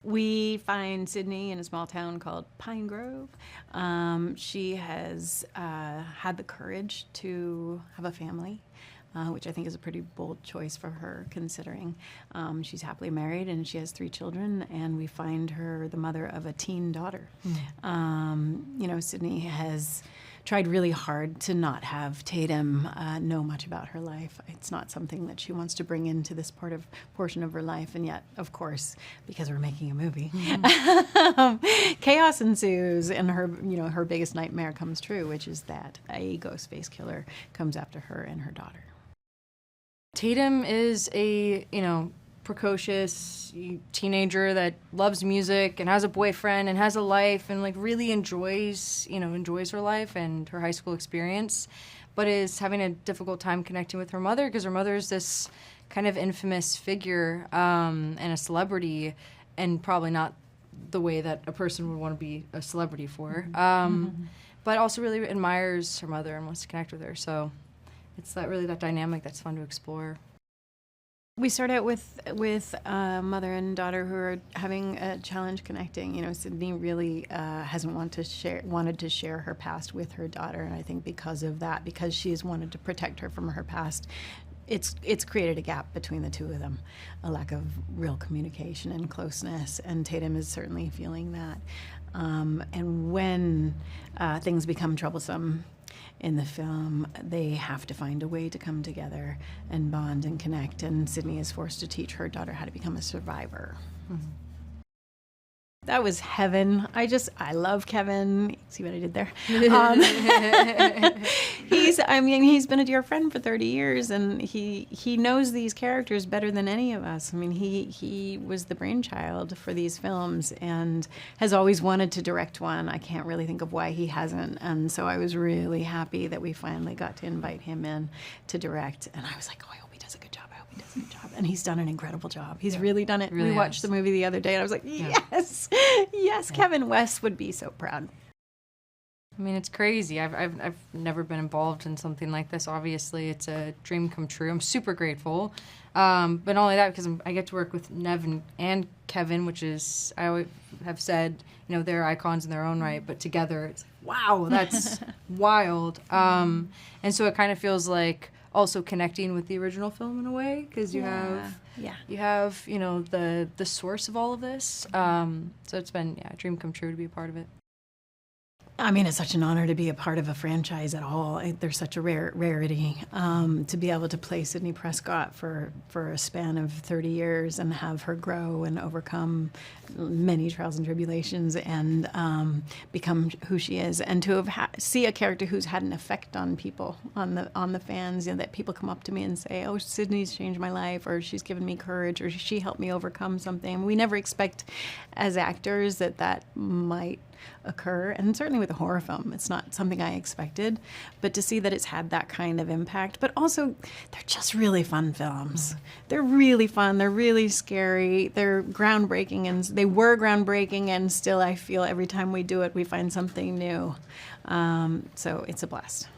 We find Sidney in a small town called Pine Grove. She has had the courage to have a family, which I think is a pretty bold choice for her, considering she's happily married and she has 3 children, and we find her the mother of a teen daughter. Sidney has tried really hard to not have Tatum know much about her life. It's not something that she wants to bring into this portion of her life, and yet, of course, because we're making a movie, chaos ensues, and her biggest nightmare comes true, which is that a Ghostface killer comes after her and her daughter. Tatum is a, precocious teenager that loves music and has a boyfriend and has a life and really enjoys her life and her high school experience, but is having a difficult time connecting with her mother because her mother is this kind of infamous figure and a celebrity, and probably not the way that a person would want to be a celebrity for, but also really admires her mother and wants to connect with her. So it's that dynamic that's fun to explore. We start out with mother and daughter who are having a challenge connecting. Sidney really hasn't wanted to share her past with her daughter, and I think because of that, because she's wanted to protect her from her past, it's created a gap between the two of them, a lack of real communication and closeness, and Tatum is certainly feeling that. And when things become troublesome in the film, they have to find a way to come together and bond and connect, and Sidney is forced to teach her daughter how to become a survivor. That was heaven. I love Kevin. See what I did there? He's been a dear friend for 30 years, and he knows these characters better than any of us. He was the brainchild for these films and has always wanted to direct one. I can't really think of why he hasn't, and so I was really happy that we finally got to invite him in to direct, and I was like, oh, I hope he does a good job. And he's done an incredible job. He's really done it. Really we watched the movie the other day, and I was like, yes, Kevin West would be so proud. It's crazy. I've never been involved in something like this. Obviously, it's a dream come true. I'm super grateful. But not only that, because I get to work with Neve and Kevin, which is, I always have said, they're icons in their own right, but together, it's like, wow, that's wild. And so it kind of feels like also connecting with the original film in a way, because you have the source of all of this. So it's been a dream come true to be a part of it. It's such an honor to be a part of a franchise at all. There's such a rarity to be able to play Sidney Prescott for a span of 30 years and have her grow and overcome many trials and tribulations and become who she is, and to see a character who's had an effect on people, on the fans, that people come up to me and say, oh, Sidney's changed my life, or she's given me courage, or she helped me overcome something. We never expect as actors that might occur, and certainly with a horror film, it's not something I expected, but to see that it's had that kind of impact. But also, they're just really fun films. They're really fun, they're really scary, they're groundbreaking, and they were groundbreaking, and still I feel every time we do it, we find something new. So it's a blast.